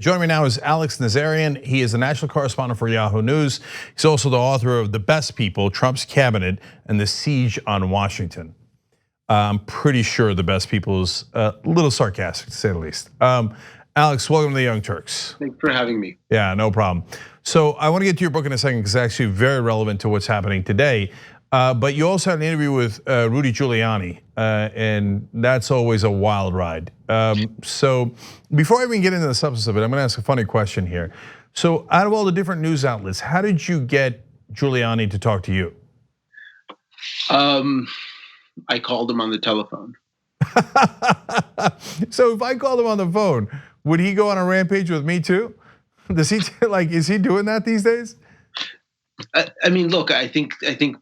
Joining me now is Alex Nazarian. He is the national correspondent for Yahoo News. He's also the author of The Best People, Trump's Cabinet, and the Siege on Washington. I'm pretty sure The Best People is a little sarcastic, to say the least. Alex, welcome to the Young Turks. Thanks for having me. Yeah, no problem. So I want to get to your book in a second because it's actually very relevant to what's happening today. But you also had an interview with Rudy Giuliani, and that's always a wild ride. So before I even get into the substance of it, I'm gonna ask a funny question here. So out of all the different news outlets, how did you get Giuliani to talk to you? I called him on the telephone. So if I called him on the phone, would he go on a rampage with me too? Does he is he doing that these days? I mean, look, I think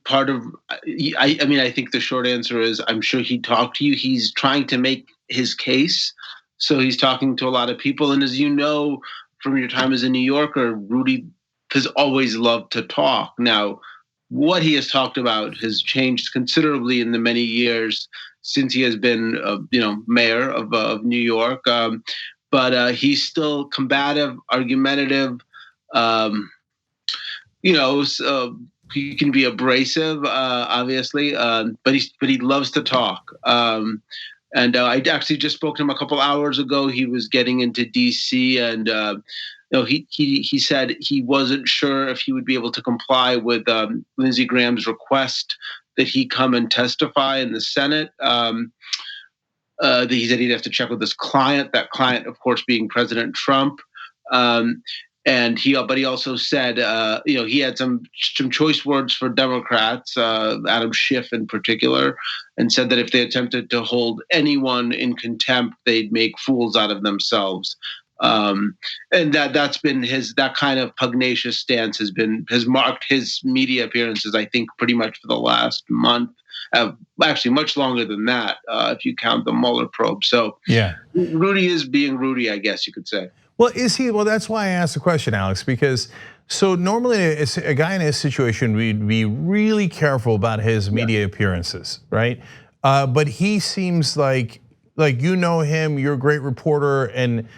part of, I think the short answer is I'm sure he talked to you. He's trying to make his case. So he's talking to a lot of people. And as you know, from your time as a New Yorker, Rudy has always loved to talk. Now, what he has talked about has changed considerably in the many years since he has been, mayor of New York. But he's still combative, argumentative. He can be abrasive, obviously, but he loves to talk. And I actually just spoke to him a couple hours ago. He was getting into D.C. and he said he wasn't sure if he would be able to comply with Lindsey Graham's request that he come and testify in the Senate. He said he'd have to check with his client. That client, of course, being President Trump. But he also said, he had some choice words for Democrats, Adam Schiff in particular, and said that if they attempted to hold anyone in contempt, they'd make fools out of themselves. And that's been that kind of pugnacious stance has marked his media appearances, I think, pretty much for the last month. Actually, much longer than that, if you count the Mueller probe. So yeah, Rudy is being Rudy, I guess you could say. Well, is he? Well, that's why I asked the question, Alex, because so normally a guy in his situation, we'd be really careful about his media appearances, right? But he seems like you know him, you're a great reporter, and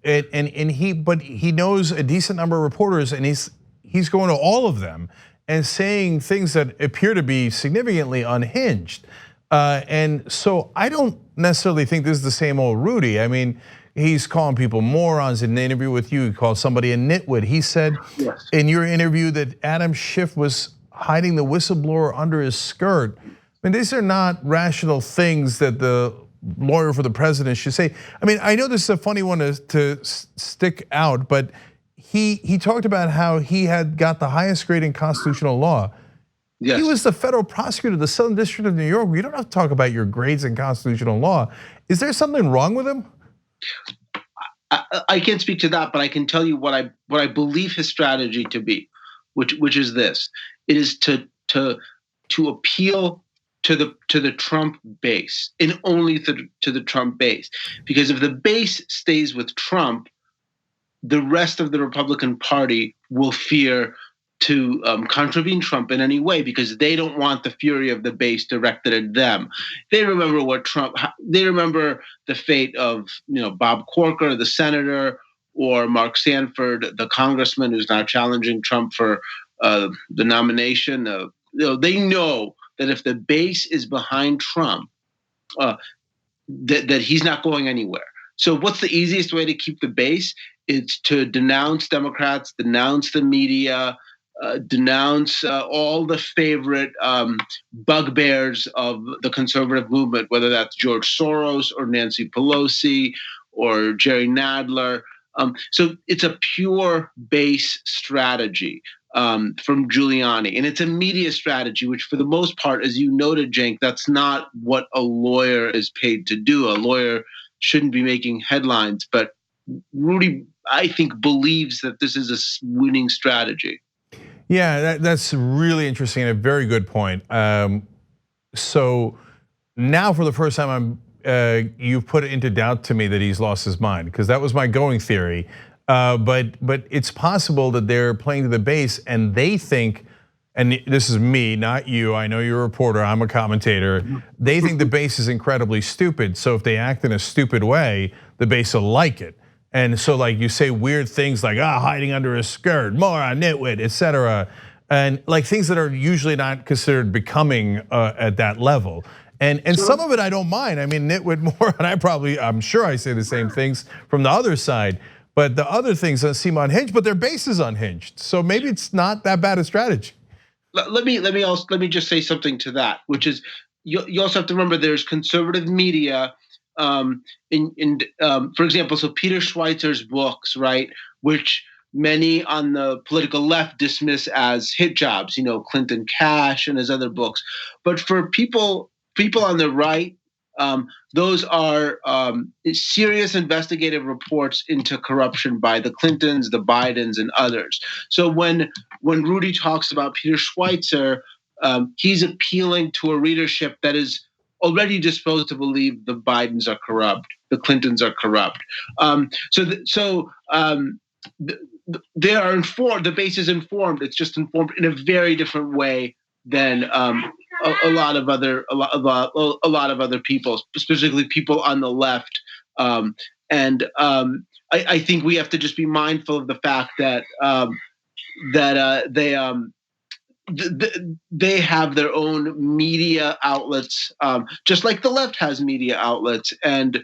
he knows a decent number of reporters, and he's going to all of them and saying things that appear to be significantly unhinged. And so I don't necessarily think this is the same old Rudy. I mean, he's calling people morons. In the interview with you, he called somebody a nitwit. He said in your interview that Adam Schiff was hiding the whistleblower under his skirt. I mean, these are not rational things that the lawyer for the president should say. I mean, I know this is a funny one to stick out, but he talked about how he had got the highest grade in constitutional law. Yes. He was the federal prosecutor of the Southern District of New York. You don't have to talk about your grades in constitutional law. Is there something wrong with him? I can't speak to that, but I can tell you what I believe his strategy to be, which is this: it is to appeal to the Trump base, and only to the Trump base, because if the base stays with Trump, the rest of the Republican Party will fear to contravene Trump in any way, because they don't want the fury of the base directed at them. They remember they remember the fate of Bob Corker, the senator, or Mark Sanford, the congressman who's now challenging Trump for the nomination. They know that if the base is behind Trump, that he's not going anywhere. So what's the easiest way to keep the base? It's to denounce Democrats, denounce the media, denounce all the favorite bugbears of the conservative movement, whether that's George Soros or Nancy Pelosi or Jerry Nadler. So it's a pure base strategy from Giuliani, and it's a media strategy, which for the most part, as you noted, Cenk, that's not what a lawyer is paid to do. A lawyer shouldn't be making headlines, but Rudy, I think, believes that this is a winning strategy. Yeah, that's really interesting and a very good point. So now for the first time, you've put it into doubt to me that he's lost his mind, because that was my going theory. But it's possible that they're playing to the base and they think, and this is me, not you, I know you're a reporter, I'm a commentator, they think the base is incredibly stupid. So if they act in a stupid way, the base will like it. And so like you say weird things like hiding under a skirt, moron, nitwit, etc. And like things that are usually not considered becoming at that level. And some of it I don't mind. I mean, nitwit, moron, I'm sure I say the same things from the other side. But the other things that seem unhinged, but their base is unhinged. So maybe it's not that bad a strategy. Let me just say something to that, which is you also have to remember there's conservative media. For example, so Peter Schweizer's books, right, which many on the political left dismiss as hit jobs, Clinton Cash and his other books. But for people on the right, those are serious investigative reports into corruption by the Clintons, the Bidens, and others. So when Rudy talks about Peter Schweizer, he's appealing to a readership that is already disposed to believe the Bidens are corrupt, the Clintons are corrupt. They are informed. The base is informed. It's just informed in a very different way than a lot of other people, specifically people on the left. I think we have to just be mindful of the fact that they have their own media outlets, just like the left has media outlets, and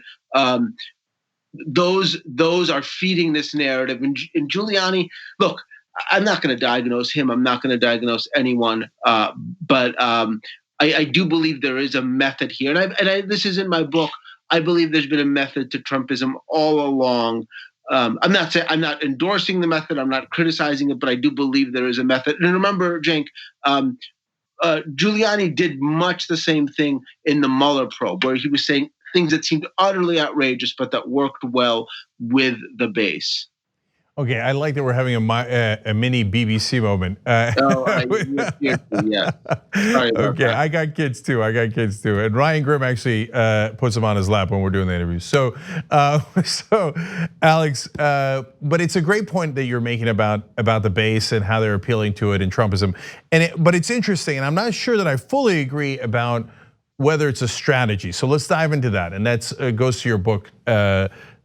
those are feeding this narrative. And Giuliani, look, I'm not going to diagnose him. I'm not going to diagnose anyone. But I do believe there is a method here, and this is in my book. I believe there's been a method to Trumpism all along. I'm not endorsing the method. I'm not criticizing it, but I do believe there is a method. And remember, Cenk, Giuliani did much the same thing in the Mueller probe, where he was saying things that seemed utterly outrageous, but that worked well with the base. Okay, I like that we're having a mini BBC moment. Yeah. Okay, I got kids too. And Ryan Grimm actually puts them on his lap when we're doing the interviews. So Alex, but it's a great point that you're making about the base and how they're appealing to it and Trumpism. But it's interesting, and I'm not sure that I fully agree about whether it's a strategy. So let's dive into that, and that goes to your book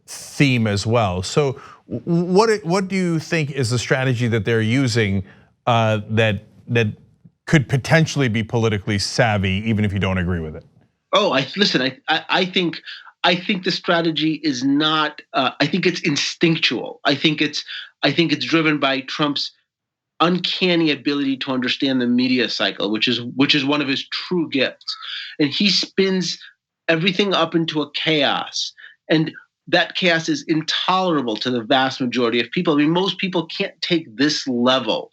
theme as well. So what do you think is the strategy that they're using that could potentially be politically savvy, even if you don't agree with it? Oh, I think the strategy is not. I think it's instinctual. I think it's driven by Trump's uncanny ability to understand the media cycle, which is one of his true gifts, and he spins everything up into a chaos, and that chaos is intolerable to the vast majority of people. I mean, most people can't take this level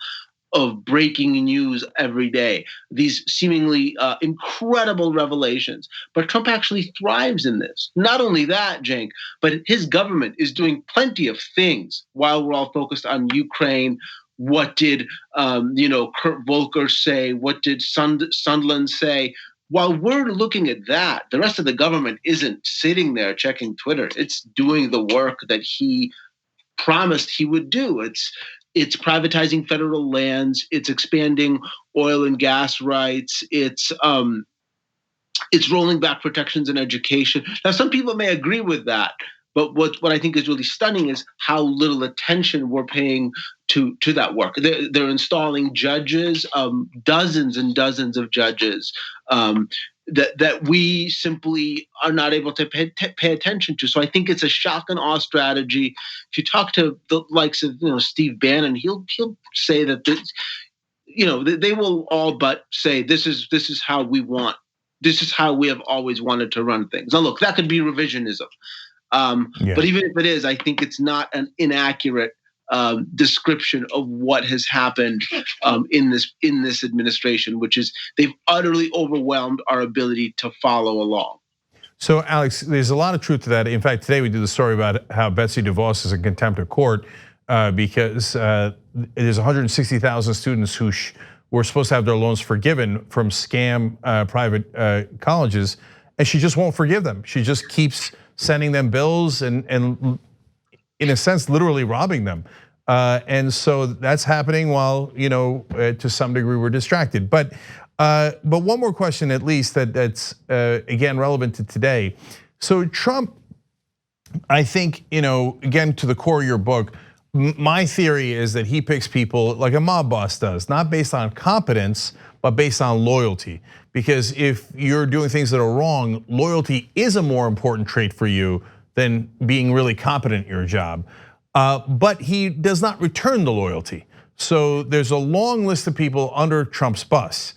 of breaking news every day, these seemingly incredible revelations. But Trump actually thrives in this. Not only that, Cenk, but his government is doing plenty of things while we're all focused on Ukraine. What did Kurt Volker say? What did Sondland say? While we're looking at that, the rest of the government isn't sitting there checking Twitter. It's doing the work that he promised he would do. It's privatizing federal lands. It's expanding oil and gas rights. It's rolling back protections in education. Now, some people may agree with that, but what I think is really stunning is how little attention we're paying to that work. They're installing judges, dozens and dozens of judges that we simply are not able to pay attention to. So I think it's a shock and awe strategy. If you talk to the likes of Steve Bannon, he'll say that they will all but say this is how we want. This is how we have always wanted to run things. Now look, that could be revisionism. But even if it is, I think it's not an inaccurate description of what has happened in this administration, which is they've utterly overwhelmed our ability to follow along. So, Alex, there's a lot of truth to that. In fact, today we did the story about how Betsy DeVos is in contempt of court because there's 160,000 students who were supposed to have their loans forgiven from scam private colleges, and she just won't forgive them. She just keeps sending them bills and in a sense, literally robbing them. And so that's happening while, to some degree we're distracted. But one more question, at least that's again relevant to today. So Trump I think, again, to the core of your book, my theory is that he picks people like a mob boss does, not based on competence, but based on loyalty. Because if you're doing things that are wrong, loyalty is a more important trait for you than being really competent at your job. But he does not return the loyalty. So there's a long list of people under Trump's bus.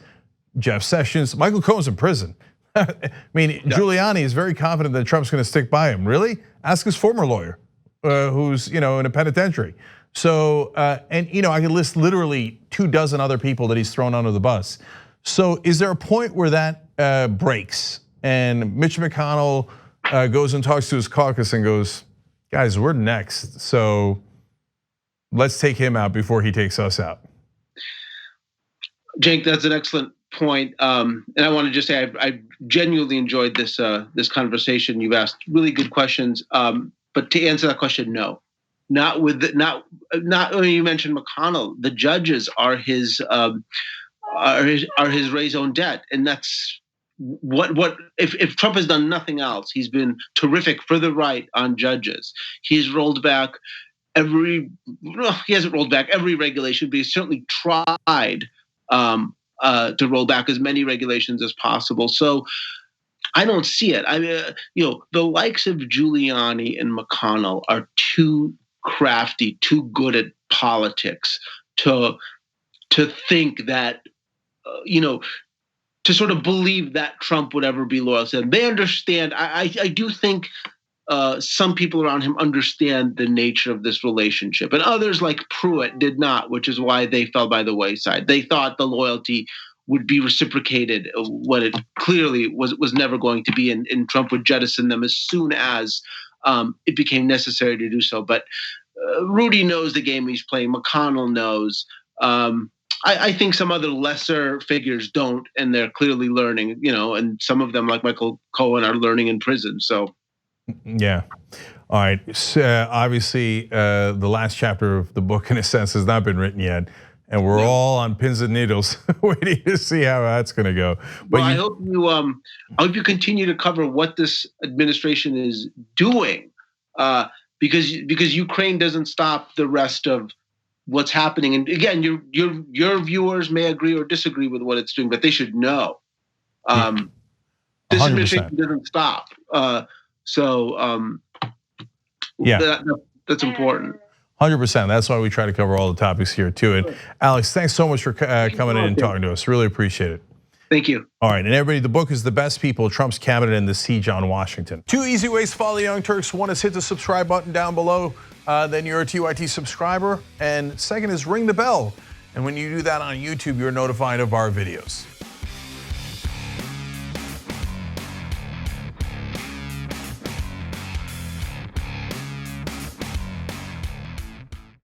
Jeff Sessions, Michael Cohen's in prison. I mean, Giuliani is very confident that Trump's going to stick by him. Really? Ask his former lawyer, who's in a penitentiary. So, and I could list literally 24 other people that he's thrown under the bus. So, is there a point where that breaks and Mitch McConnell goes and talks to his caucus and goes, "Guys, we're next, so let's take him out before he takes us out"? Cenk, that's an excellent point, and I want to just say I genuinely enjoyed this conversation. You've asked really good questions, but to answer that question, no, not with not you mentioned McConnell. The judges are his raison d'etre, and that's what if Trump has done nothing else, he's been terrific for the right on judges. He's rolled back he hasn't rolled back every regulation, but he's certainly tried to roll back as many regulations as possible. So I don't see it. I mean, the likes of Giuliani and McConnell are too crafty, too good at politics to think that, to sort of believe that Trump would ever be loyal to them. They understand. I do think some people around him understand the nature of this relationship, and others like Pruitt did not, which is why they fell by the wayside. They thought the loyalty would be reciprocated when it clearly was never going to be, and Trump would jettison them as soon as it became necessary to do so. But Rudy knows the game he's playing. McConnell knows. I think some other lesser figures don't, and they're clearly learning, and some of them, like Michael Cohen, are learning in prison. So. Yeah. All right. So obviously, the last chapter of the book, in a sense, has not been written yet, and we're all on pins and needles, waiting to see how that's going to go. But I hope you continue to cover what this administration is doing, because Ukraine doesn't stop the rest of what's happening. And again, your viewers may agree or disagree with what it's doing, but they should know this administration doesn't stop. So yeah, that's important. 100%. That's why we try to cover all the topics here too. And Alex, thanks so much for coming in and talking to us. Really appreciate it. Thank you. All right, and everybody, the book is The Best People, Trump's Cabinet and the Siege on Washington. 2 easy ways to follow the Young Turks. One is hit the subscribe button down below, then you're a TYT subscriber. And second is ring the bell. And when you do that on YouTube, you're notified of our videos.